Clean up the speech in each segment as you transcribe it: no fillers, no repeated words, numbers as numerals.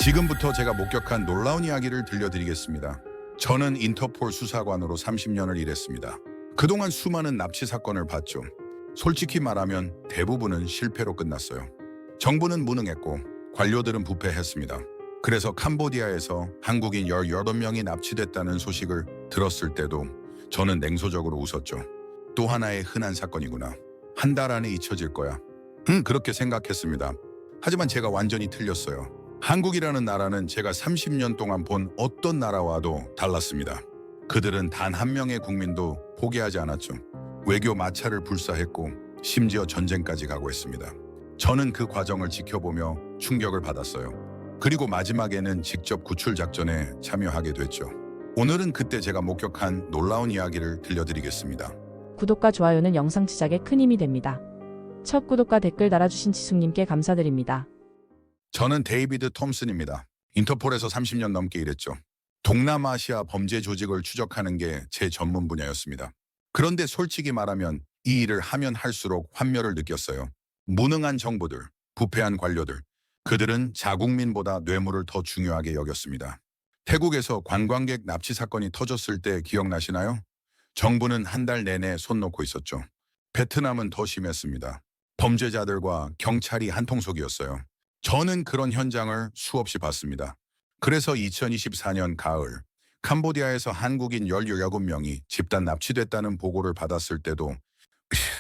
지금부터 제가 목격한 놀라운 이야기를 들려드리겠습니다. 저는 인터폴 수사관으로 30년을 일했습니다. 그동안 수많은 납치 사건을 봤죠. 솔직히 말하면 대부분은 실패로 끝났어요. 정부는 무능했고 관료들은 부패했습니다. 그래서 캄보디아에서 한국인 18명이 납치됐다는 소식을 들었을 때도 저는 냉소적으로 웃었죠. 또 하나의 흔한 사건이구나. 한 달 안에 잊혀질 거야. 그렇게 생각했습니다. 하지만 제가 완전히 틀렸어요. 한국이라는 나라는 제가 30년 동안 본 어떤 나라와도 달랐습니다. 그들은 단 한 명의 국민도 포기하지 않았죠. 외교 마찰을 불사했고 심지어 전쟁까지 각오했습니다. 저는 그 과정을 지켜보며 충격을 받았어요. 그리고 마지막에는 직접 구출 작전에 참여하게 됐죠. 오늘은 그때 제가 목격한 놀라운 이야기를 들려드리겠습니다. 구독과 좋아요는 영상 제작에 큰 힘이 됩니다. 첫 구독과 댓글 달아주신 지숙님께 감사드립니다. 저는 데이비드 톰슨입니다. 인터폴에서 30년 넘게 일했죠. 동남아시아 범죄 조직을 추적하는 게 제 전문 분야였습니다. 그런데 솔직히 말하면 이 일을 하면 할수록 환멸을 느꼈어요. 무능한 정부들, 부패한 관료들, 그들은 자국민보다 뇌물을 더 중요하게 여겼습니다. 태국에서 관광객 납치 사건이 터졌을 때 기억나시나요? 정부는 한 달 내내 손 놓고 있었죠. 베트남은 더 심했습니다. 범죄자들과 경찰이 한통속이었어요. 저는 그런 현장을 수없이 봤습니다. 그래서 2024년 가을, 캄보디아에서 한국인 17명이 집단 납치됐다는 보고를 받았을 때도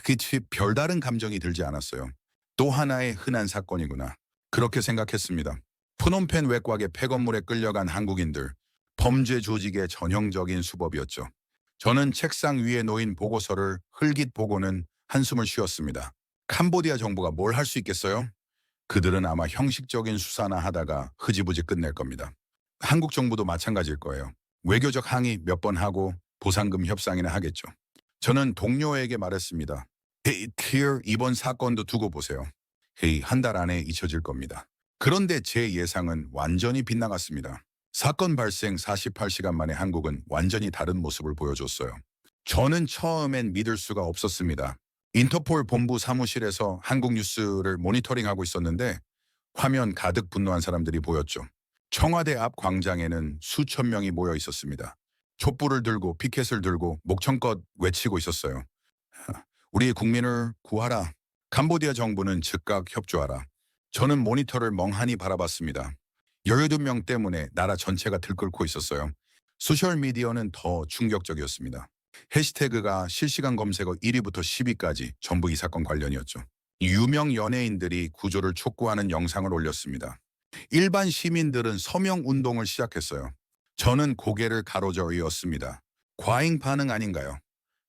그치 별다른 감정이 들지 않았어요. 또 하나의 흔한 사건이구나. 그렇게 생각했습니다. 프놈펜 외곽의 폐건물에 끌려간 한국인들, 범죄 조직의 전형적인 수법이었죠. 저는 책상 위에 놓인 보고서를 흘깃 보고는 한숨을 쉬었습니다. 캄보디아 정부가 뭘 할 수 있겠어요? 그들은 아마 형식적인 수사나 하다가 흐지부지 끝낼 겁니다. 한국 정부도 마찬가지일 거예요. 외교적 항의 몇 번 하고 보상금 협상이나 하겠죠. 저는 동료에게 말했습니다. here 이번 사건도 두고 보세요. 한 달 안에 잊혀질 겁니다. 그런데 제 예상은 완전히 빗나갔습니다. 사건 발생 48시간 만에 한국은 완전히 다른 모습을 보여줬어요. 저는 처음엔 믿을 수가 없었습니다. 인터폴 본부 사무실에서 한국 뉴스를 모니터링하고 있었는데 화면 가득 분노한 사람들이 보였죠. 청와대 앞 광장에는 수천 명이 모여 있었습니다. 촛불을 들고 피켓을 들고 목청껏 외치고 있었어요. 우리의 국민을 구하라. 캄보디아 정부는 즉각 협조하라. 저는 모니터를 멍하니 바라봤습니다. 18명 때문에 나라 전체가 들끓고 있었어요. 소셜미디어는 더 충격적이었습니다. 해시태그가 실시간 검색어 1위부터 10위까지 전부 이 사건 관련이었죠. 유명 연예인들이 구조를 촉구하는 영상을 올렸습니다. 일반 시민들은 서명 운동을 시작했어요. 저는 고개를 가로저었습니다. 과잉 반응 아닌가요?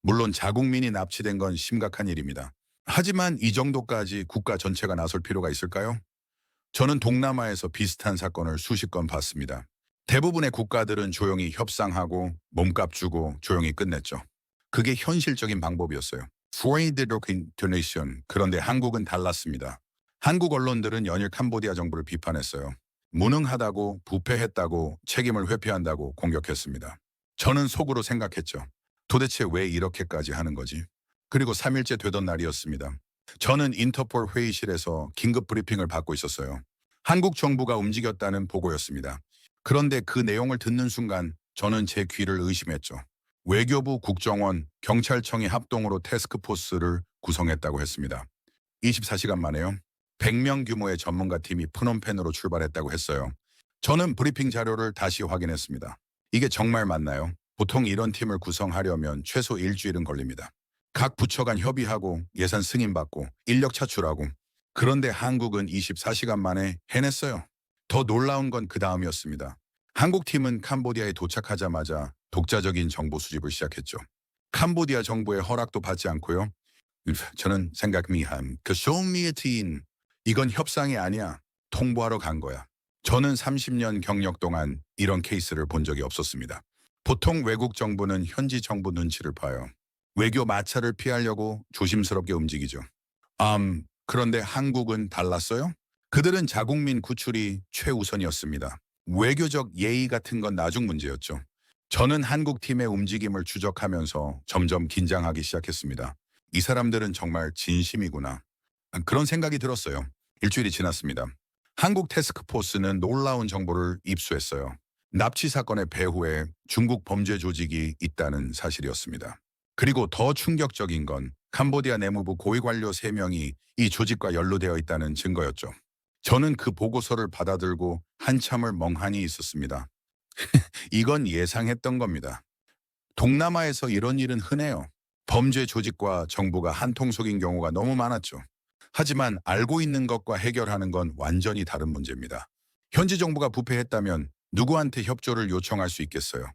물론 자국민이 납치된 건 심각한 일입니다. 하지만 이 정도까지 국가 전체가 나설 필요가 있을까요? 저는 동남아에서 비슷한 사건을 수십 건 봤습니다. 대부분의 국가들은 조용히 협상하고 몸값 주고 조용히 끝냈죠. 그게 현실적인 방법이었어요. Foreign Donation. 그런데 한국은 달랐습니다. 한국 언론들은 연일 캄보디아 정부를 비판했어요. 무능하다고 부패했다고 책임을 회피한다고 공격했습니다. 저는 속으로 생각했죠. 도대체 왜 이렇게까지 하는 거지? 그리고 3일째 되던 날이었습니다. 저는 인터폴 회의실에서 긴급 브리핑을 받고 있었어요. 한국 정부가 움직였다는 보고였습니다. 그런데 그 내용을 듣는 순간 저는 제 귀를 의심했죠. 외교부, 국정원, 경찰청이 합동으로 태스크포스를 구성했다고 했습니다. 24시간 만에요. 100명 규모의 전문가 팀이 프놈펜으로 출발했다고 했어요. 저는 브리핑 자료를 다시 확인했습니다. 이게 정말 맞나요? 보통 이런 팀을 구성하려면 최소 일주일은 걸립니다. 각 부처 간 협의하고 예산 승인받고 인력 차출하고. 그런데 한국은 24시간 만에 해냈어요. 더 놀라운 건 그 다음이었습니다. 한국 팀은 캄보디아에 도착하자마자 독자적인 정보 수집을 시작했죠. 캄보디아 정부의 허락도 받지 않고요. 저는 생각미한 그 쇼미에티인 이건 협상이 아니야. 통보하러 간 거야. 저는 30년 경력 동안 이런 케이스를 본 적이 없었습니다. 보통 외국 정부는 현지 정부 눈치를 봐요. 외교 마찰을 피하려고 조심스럽게 움직이죠. 그런데 한국은 달랐어요? 그들은 자국민 구출이 최우선이었습니다. 외교적 예의 같은 건 나중 문제였죠. 저는 한국 팀의 움직임을 추적하면서 점점 긴장하기 시작했습니다. 이 사람들은 정말 진심이구나. 그런 생각이 들었어요. 일주일이 지났습니다. 한국 태스크포스는 놀라운 정보를 입수했어요. 납치 사건의 배후에 중국 범죄 조직이 있다는 사실이었습니다. 그리고 더 충격적인 건 캄보디아 내무부 고위 관료 3명이 이 조직과 연루되어 있다는 증거였죠. 저는 그 보고서를 받아들고 한참을 멍하니 있었습니다. 이건 예상했던 겁니다. 동남아에서 이런 일은 흔해요. 범죄 조직과 정부가 한통속인 경우가 너무 많았죠. 하지만 알고 있는 것과 해결하는 건 완전히 다른 문제입니다. 현지 정부가 부패했다면 누구한테 협조를 요청할 수 있겠어요?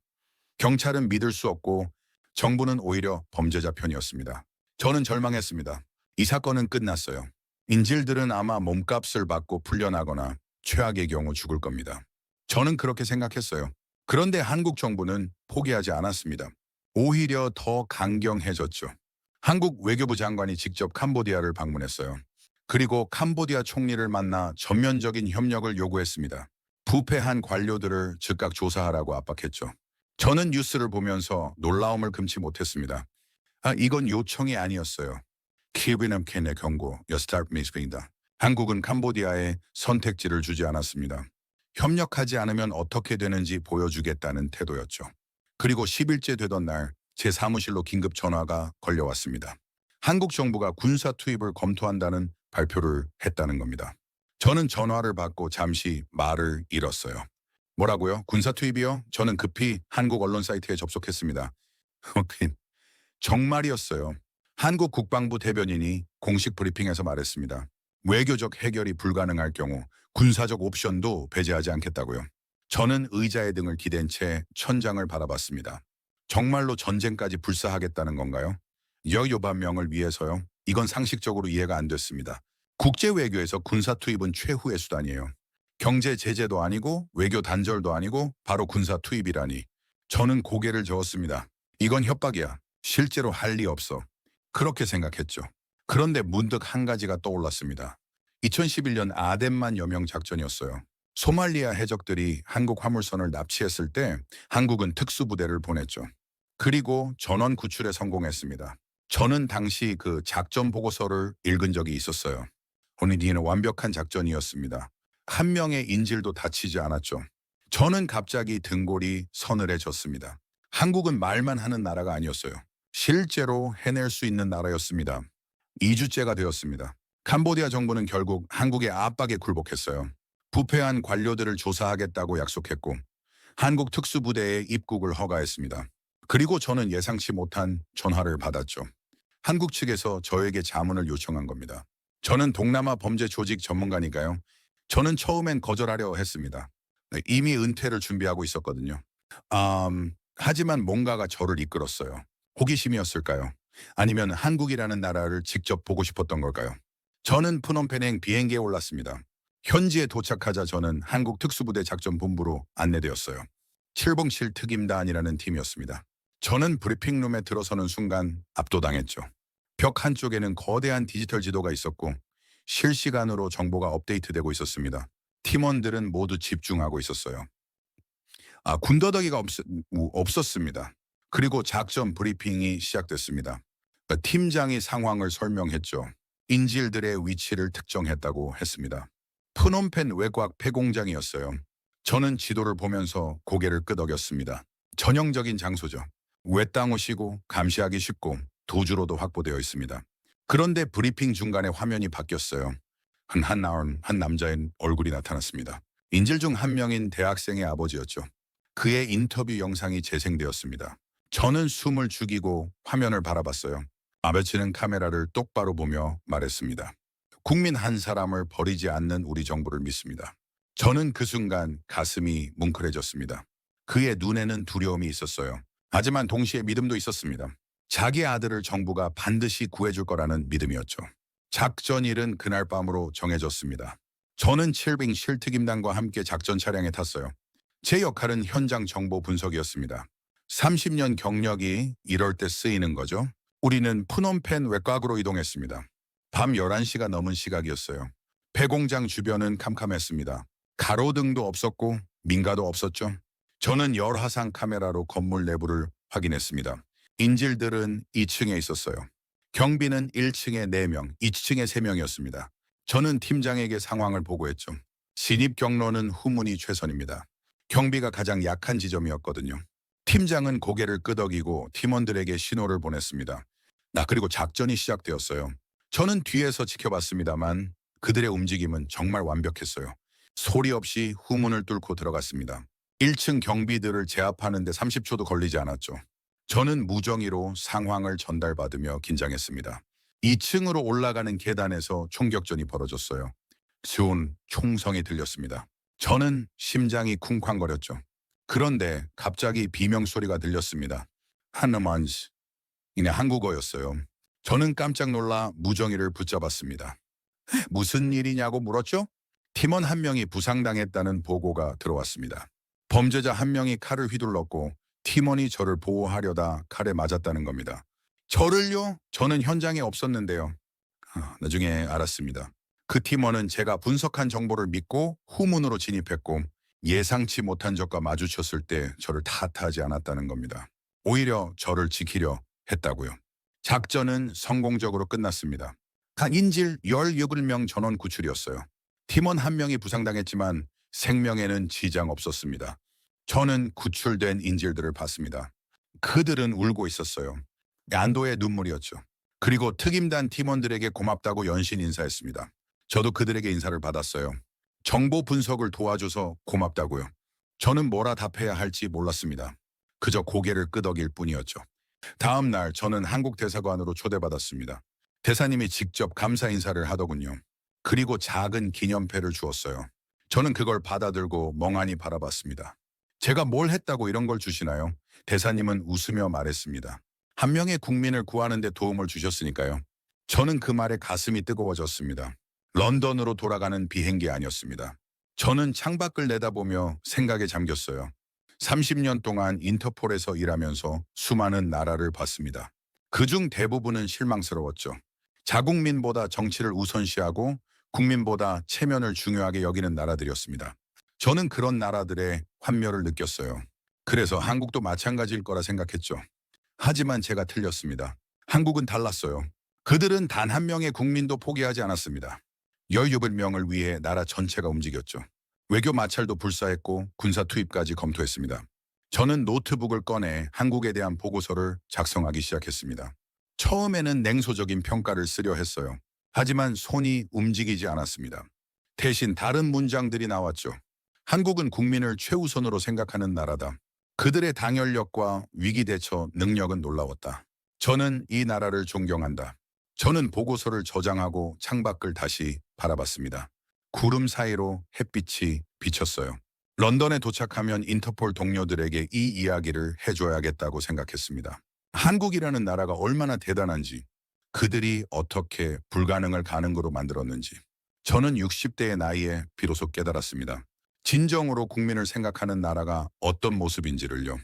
경찰은 믿을 수 없고 정부는 오히려 범죄자 편이었습니다. 저는 절망했습니다. 이 사건은 끝났어요. 인질들은 아마 몸값을 받고 풀려나거나 최악의 경우 죽을 겁니다. 저는 그렇게 생각했어요. 그런데 한국 정부는 포기하지 않았습니다. 오히려 더 강경해졌죠. 한국 외교부 장관이 직접 캄보디아를 방문했어요. 그리고 캄보디아 총리를 만나 전면적인 협력을 요구했습니다. 부패한 관료들을 즉각 조사하라고 압박했죠. 저는 뉴스를 보면서 놀라움을 금치 못했습니다. 이건 요청이 아니었어요. 키비남켄의 경고였습니다. 한국은 캄보디아에 선택지를 주지 않았습니다. 협력하지 않으면 어떻게 되는지 보여주겠다는 태도였죠. 그리고 10일째 되던 날 제 사무실로 긴급 전화가 걸려왔습니다. 한국 정부가 군사 투입을 검토한다는 발표를 했다는 겁니다. 저는 전화를 받고 잠시 말을 잃었어요. 뭐라고요? 군사 투입이요? 저는 급히 한국 언론 사이트에 접속했습니다. 정말이었어요. 한국 국방부 대변인이 공식 브리핑에서 말했습니다. 외교적 해결이 불가능할 경우 군사적 옵션도 배제하지 않겠다고요. 저는 의자의 등을 기댄 채 천장을 바라봤습니다. 정말로 전쟁까지 불사하겠다는 건가요? 여요반명을 위해서요? 이건 상식적으로 이해가 안 됐습니다. 국제 외교에서 군사 투입은 최후의 수단이에요. 경제 제재도 아니고 외교 단절도 아니고 바로 군사 투입이라니. 저는 고개를 저었습니다. 이건 협박이야. 실제로 할 리 없어. 그렇게 생각했죠. 그런데 문득 한 가지가 떠올랐습니다. 2011년 아덴만 여명 작전이었어요. 소말리아 해적들이 한국 화물선을 납치했을 때 한국은 특수부대를 보냈죠. 그리고 전원 구출에 성공했습니다. 저는 당시 그 작전 보고서를 읽은 적이 있었어요. 오니디는 완벽한 작전이었습니다. 한 명의 인질도 다치지 않았죠. 저는 갑자기 등골이 서늘해졌습니다. 한국은 말만 하는 나라가 아니었어요. 실제로 해낼 수 있는 나라였습니다. 2주째가 되었습니다. 캄보디아 정부는 결국 한국의 압박에 굴복했어요. 부패한 관료들을 조사하겠다고 약속했고 한국 특수부대의 입국을 허가했습니다. 그리고 저는 예상치 못한 전화를 받았죠. 한국 측에서 저에게 자문을 요청한 겁니다. 저는 동남아 범죄 조직 전문가니까요. 저는 처음엔 거절하려 했습니다. 이미 은퇴를 준비하고 있었거든요. 하지만 뭔가가 저를 이끌었어요. 호기심이었을까요? 아니면 한국이라는 나라를 직접 보고 싶었던 걸까요? 저는 프놈펜행 비행기에 올랐습니다. 현지에 도착하자 저는 한국 특수부대 작전본부로 안내되었어요. 707 특임단이라는 팀이었습니다. 저는 브리핑룸에 들어서는 순간 압도당했죠. 벽 한쪽에는 거대한 디지털 지도가 있었고 실시간으로 정보가 업데이트되고 있었습니다. 팀원들은 모두 집중하고 있었어요. 군더더기가 없었습니다. 그리고 작전 브리핑이 시작됐습니다. 팀장이 상황을 설명했죠. 인질들의 위치를 특정했다고 했습니다. 프놈펜 외곽 폐공장이었어요. 저는 지도를 보면서 고개를 끄덕였습니다. 전형적인 장소죠. 외땅 오시고 감시하기 쉽고 도주로도 확보되어 있습니다. 그런데 브리핑 중간에 화면이 바뀌었어요. 한 남자의 얼굴이 나타났습니다. 인질 중 한 명인 대학생의 아버지였죠. 그의 인터뷰 영상이 재생되었습니다. 저는 숨을 죽이고 화면을 바라봤어요. 아버지는 카메라를 똑바로 보며 말했습니다. 국민 한 사람을 버리지 않는 우리 정부를 믿습니다. 저는 그 순간 가슴이 뭉클해졌습니다. 그의 눈에는 두려움이 있었어요. 하지만 동시에 믿음도 있었습니다. 자기 아들을 정부가 반드시 구해줄 거라는 믿음이었죠. 작전일은 그날 밤으로 정해졌습니다. 저는 7빙 실특임단과 함께 작전 차량에 탔어요. 제 역할은 현장 정보 분석이었습니다. 30년 경력이 이럴 때 쓰이는 거죠. 우리는 프놈펜 외곽으로 이동했습니다. 밤 11시가 넘은 시각이었어요. 폐공장 주변은 캄캄했습니다. 가로등도 없었고 민가도 없었죠. 저는 열화상 카메라로 건물 내부를 확인했습니다. 인질들은 2층에 있었어요. 경비는 1층에 4명, 2층에 3명이었습니다. 저는 팀장에게 상황을 보고했죠. 진입 경로는 후문이 최선입니다. 경비가 가장 약한 지점이었거든요. 팀장은 고개를 끄덕이고 팀원들에게 신호를 보냈습니다. 그리고 작전이 시작되었어요. 저는 뒤에서 지켜봤습니다만 그들의 움직임은 정말 완벽했어요. 소리 없이 후문을 뚫고 들어갔습니다. 1층 경비들을 제압하는 데 30초도 걸리지 않았죠. 저는 무정의로 상황을 전달받으며 긴장했습니다. 2층으로 올라가는 계단에서 총격전이 벌어졌어요. 수온 총성이 들렸습니다. 저는 심장이 쿵쾅거렸죠. 그런데 갑자기 비명소리가 들렸습니다. 하느만스. 이내 한국어였어요. 저는 깜짝 놀라 무정의를 붙잡았습니다. 무슨 일이냐고 물었죠? 팀원 한 명이 부상당했다는 보고가 들어왔습니다. 범죄자 한 명이 칼을 휘둘렀고 팀원이 저를 보호하려다 칼에 맞았다는 겁니다. 저를요? 저는 현장에 없었는데요. 나중에 알았습니다. 그 팀원은 제가 분석한 정보를 믿고 후문으로 진입했고 예상치 못한 적과 마주쳤을 때 저를 탓하지 않았다는 겁니다. 오히려 저를 지키려 했다고요. 작전은 성공적으로 끝났습니다. 인질 17명 전원 구출이었어요. 팀원 한 명이 부상당했지만 생명에는 지장 없었습니다. 저는 구출된 인질들을 봤습니다. 그들은 울고 있었어요. 안도의 눈물이었죠. 그리고 특임단 팀원들에게 고맙다고 연신 인사했습니다. 저도 그들에게 인사를 받았어요. 정보 분석을 도와줘서 고맙다고요. 저는 뭐라 답해야 할지 몰랐습니다. 그저 고개를 끄덕일 뿐이었죠. 다음 날 저는 한국 대사관으로 초대받았습니다. 대사님이 직접 감사 인사를 하더군요. 그리고 작은 기념패를 주었어요. 저는 그걸 받아들고 멍하니 바라봤습니다. 제가 뭘 했다고 이런 걸 주시나요? 대사님은 웃으며 말했습니다. 한 명의 국민을 구하는 데 도움을 주셨으니까요. 저는 그 말에 가슴이 뜨거워졌습니다. 런던으로 돌아가는 비행기 아니었습니다. 저는 창밖을 내다보며 생각에 잠겼어요. 30년 동안 인터폴에서 일하면서 수많은 나라를 봤습니다. 그중 대부분은 실망스러웠죠. 자국민보다 정치를 우선시하고 국민보다 체면을 중요하게 여기는 나라들이었습니다. 저는 그런 나라들의 환멸을 느꼈어요. 그래서 한국도 마찬가지일 거라 생각했죠. 하지만 제가 틀렸습니다. 한국은 달랐어요. 그들은 단 한 명의 국민도 포기하지 않았습니다. 17명을 위해 나라 전체가 움직였죠. 외교 마찰도 불사했고 군사 투입까지 검토했습니다. 저는 노트북을 꺼내 한국에 대한 보고서를 작성하기 시작했습니다. 처음에는 냉소적인 평가를 쓰려 했어요. 하지만 손이 움직이지 않았습니다. 대신 다른 문장들이 나왔죠. 한국은 국민을 최우선으로 생각하는 나라다. 그들의 당열력과 위기 대처 능력은 놀라웠다. 저는 이 나라를 존경한다. 저는 보고서를 저장하고 창밖을 다시 바라봤습니다. 구름 사이로 햇빛이 비쳤어요. 런던에 도착하면 인터폴 동료들에게 이 이야기를 해줘야겠다고 생각했습니다. 한국이라는 나라가 얼마나 대단한지, 그들이 어떻게 불가능을 가능으로 만들었는지. 저는 60대의 나이에 비로소 깨달았습니다. 진정으로 국민을 생각하는 나라가 어떤 모습인지를요.